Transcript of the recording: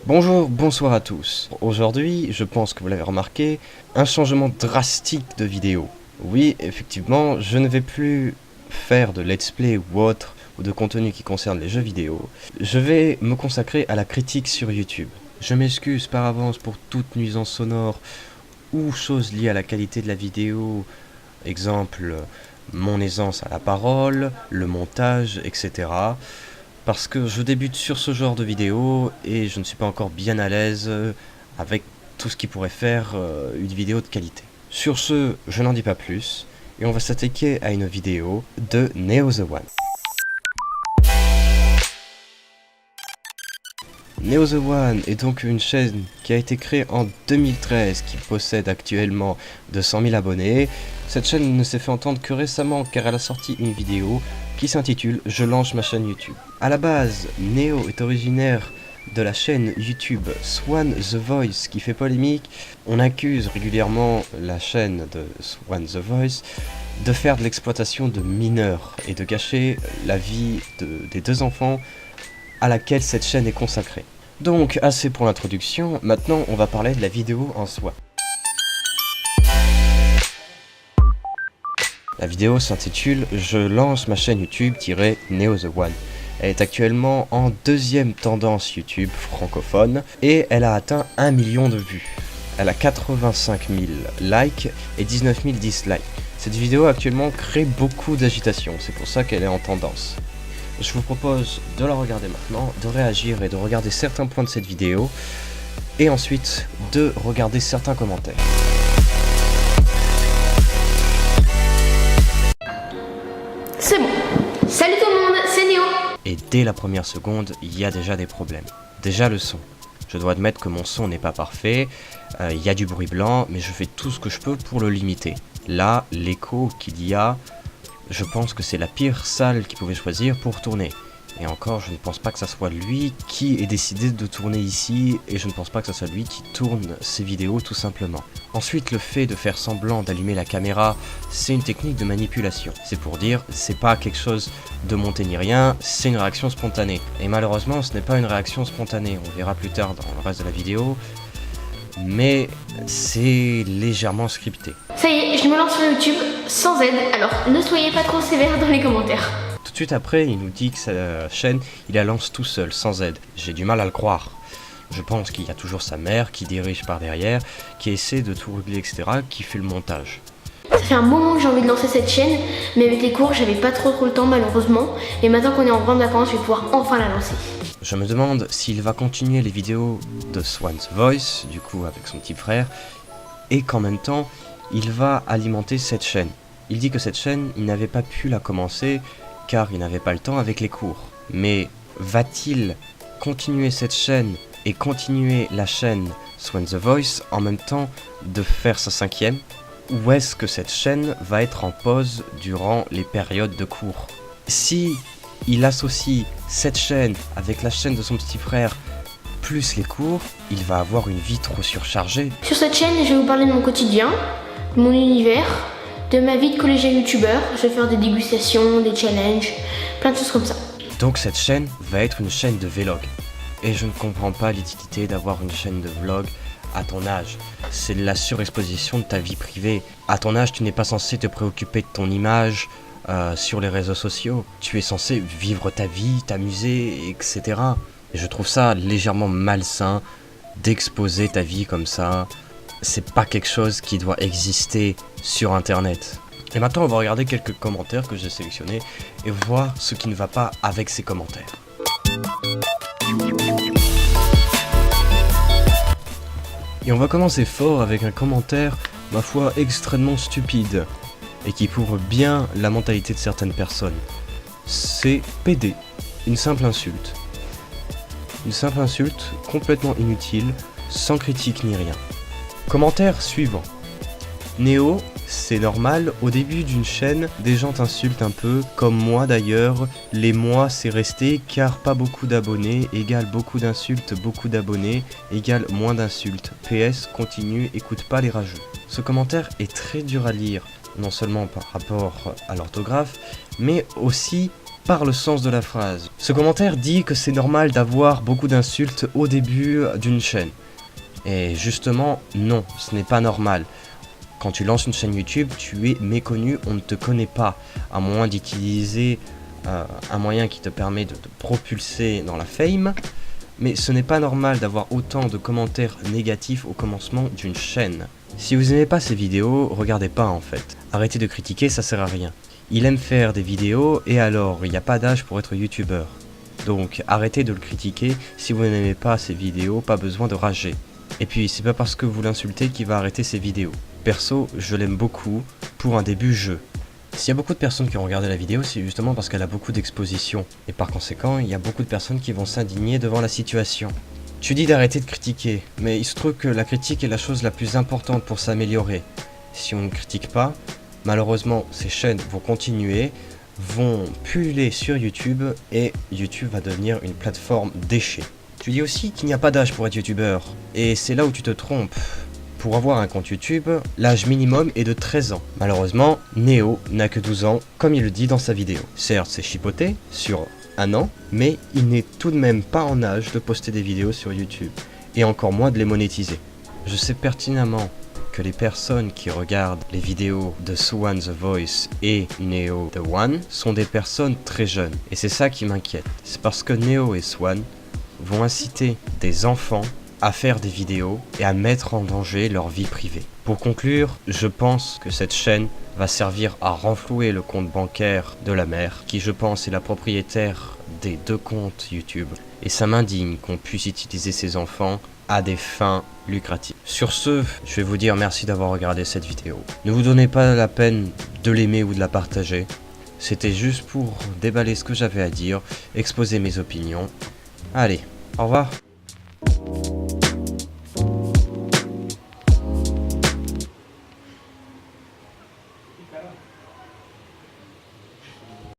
Bonjour, bonsoir à tous. Aujourd'hui, je pense que vous l'avez remarqué, un changement drastique de vidéo. Oui, effectivement, je ne vais plus faire de let's play ou autre, ou de contenu qui concerne les jeux vidéo. Je vais me consacrer à la critique sur YouTube. Je m'excuse par avance pour toute nuisance sonore ou chose liée à la qualité de la vidéo, exemple mon aisance à la parole, le montage, etc. Parce que je débute sur ce genre de vidéo et je ne suis pas encore bien à l'aise avec tout ce qui pourrait faire une vidéo de qualité. Sur ce, je n'en dis pas plus et on va s'attaquer à une vidéo de Neo The One. Neo The One est donc une chaîne qui a été créée en 2013, qui possède actuellement 200 000 abonnés. Cette chaîne ne s'est fait entendre que récemment car elle a sorti une vidéo qui s'intitule « Je lance ma chaîne YouTube ». A la base, Neo est originaire de la chaîne YouTube Swan The Voice qui fait polémique. On accuse régulièrement la chaîne de Swan The Voice de faire de l'exploitation de mineurs et de gâcher la vie des deux enfants à laquelle cette chaîne est consacrée. Donc, assez pour l'introduction, maintenant on va parler de la vidéo en soi. La vidéo s'intitule « Je lance ma chaîne YouTube-Neo The One ». Elle est actuellement en deuxième tendance YouTube francophone et elle a atteint 1 million de vues. Elle a 85 000 likes et 19 000 dislikes. Cette vidéo actuellement crée beaucoup d'agitation, c'est pour ça qu'elle est en tendance. Je vous propose de la regarder maintenant, de réagir et de regarder certains points de cette vidéo, et ensuite de regarder certains commentaires. C'est bon. Salut tout le monde, c'est Néo. Et dès la première seconde, il y a déjà des problèmes. Déjà le son. Je dois admettre que mon son n'est pas parfait, il y a du bruit blanc, mais je fais tout ce que je peux pour le limiter. Là, l'écho qu'il y a, je pense que c'est la pire salle qu'il pouvait choisir pour tourner. Et encore, je ne pense pas que ça soit lui qui ait décidé de tourner ici, et je ne pense pas que ce soit lui qui tourne ses vidéos tout simplement. Ensuite, le fait de faire semblant d'allumer la caméra, c'est une technique de manipulation. C'est pour dire, c'est pas quelque chose de monté ni rien, c'est une réaction spontanée. Et malheureusement, ce n'est pas une réaction spontanée, on verra plus tard dans le reste de la vidéo, mais c'est légèrement scripté. Ça y est, je me lance sur YouTube sans aide, alors ne soyez pas trop sévères dans les commentaires. Tout de suite après, il nous dit que sa chaîne, il la lance tout seul, sans aide. J'ai du mal à le croire. Je pense qu'il y a toujours sa mère qui dirige par derrière, qui essaie de tout régler, etc., qui fait le montage. Ça fait un moment que j'ai envie de lancer cette chaîne, mais avec les cours, j'avais pas trop le temps malheureusement. Et maintenant qu'on est en grande vacances, je vais pouvoir enfin la lancer. Je me demande s'il va continuer les vidéos de Swan's Voice, du coup avec son petit frère, et qu'en même temps, il va alimenter cette chaîne. Il dit que cette chaîne, il n'avait pas pu la commencer car il n'avait pas le temps avec les cours. Mais va-t-il continuer cette chaîne et continuer la chaîne Swan The Voice en même temps de faire sa 5e? Ou est-ce que cette chaîne va être en pause durant les périodes de cours? Si il associe cette chaîne avec la chaîne de son petit frère plus les cours, il va avoir une vie trop surchargée. Sur cette chaîne, je vais vous parler de mon quotidien, de mon univers, de ma vie de collégien youtubeur. Je vais faire des dégustations, des challenges, plein de choses comme ça. Donc cette chaîne va être une chaîne de vlog. Et je ne comprends pas l'utilité d'avoir une chaîne de vlog à ton âge. C'est de la surexposition de ta vie privée. À ton âge, tu n'es pas censé te préoccuper de ton image sur les réseaux sociaux. Tu es censé vivre ta vie, t'amuser, etc. Et je trouve ça légèrement malsain d'exposer ta vie comme ça. C'est pas quelque chose qui doit exister sur internet. Et maintenant on va regarder quelques commentaires que j'ai sélectionnés et voir ce qui ne va pas avec ces commentaires. Et on va commencer fort avec un commentaire, ma foi, extrêmement stupide et qui prouve bien la mentalité de certaines personnes. C'est PD, une simple insulte. Une simple insulte complètement inutile, sans critique ni rien. Commentaire suivant. Néo, c'est normal, au début d'une chaîne, des gens t'insultent un peu, comme moi d'ailleurs. Les mois c'est resté car pas beaucoup d'abonnés égale beaucoup d'insultes, beaucoup d'abonnés égale moins d'insultes. PS, continue, écoute pas les rageux. Ce commentaire est très dur à lire, non seulement par rapport à l'orthographe, mais aussi par le sens de la phrase. Ce commentaire dit que c'est normal d'avoir beaucoup d'insultes au début d'une chaîne. Et justement, non, ce n'est pas normal. Quand tu lances une chaîne YouTube, tu es méconnu, on ne te connaît pas, à moins d'utiliser un moyen qui te permet de te propulser dans la fame. Mais ce n'est pas normal d'avoir autant de commentaires négatifs au commencement d'une chaîne. Si vous n'aimez pas ces vidéos, regardez pas en fait. Arrêtez de critiquer, ça sert à rien. Il aime faire des vidéos et alors, il n'y a pas d'âge pour être youtubeur. Donc arrêtez de le critiquer, si vous n'aimez pas ses vidéos, pas besoin de rager. Et puis c'est pas parce que vous l'insultez qu'il va arrêter ses vidéos. Perso, je l'aime beaucoup, pour un début jeu. S'il y a beaucoup de personnes qui ont regardé la vidéo, c'est justement parce qu'elle a beaucoup d'exposition. Et par conséquent, il y a beaucoup de personnes qui vont s'indigner devant la situation. Tu dis d'arrêter de critiquer, mais il se trouve que la critique est la chose la plus importante pour s'améliorer. Si on ne critique pas, malheureusement, ces chaînes vont continuer, vont pulluler sur YouTube et YouTube va devenir une plateforme déchet. Tu dis aussi qu'il n'y a pas d'âge pour être youtubeur, et c'est là où tu te trompes. Pour avoir un compte YouTube, l'âge minimum est de 13 ans. Malheureusement, Neo n'a que 12 ans, comme il le dit dans sa vidéo. Certes, c'est chipoté, sur un an, mais il n'est tout de même pas en âge de poster des vidéos sur YouTube, et encore moins de les monétiser. Je sais pertinemment que les personnes qui regardent les vidéos de Swan The Voice et Neo The One sont des personnes très jeunes. Et c'est ça qui m'inquiète. C'est parce que Neo et Swan vont inciter des enfants à faire des vidéos et à mettre en danger leur vie privée. Pour conclure, je pense que cette chaîne va servir à renflouer le compte bancaire de la mère, qui je pense est la propriétaire des 2 comptes YouTube. Et ça m'indigne qu'on puisse utiliser ces enfants à des fins lucratives. Sur ce, je vais vous dire merci d'avoir regardé cette vidéo. Ne vous donnez pas la peine de l'aimer ou de la partager. C'était juste pour déballer ce que j'avais à dire, exposer mes opinions. Allez, au revoir. Caramba.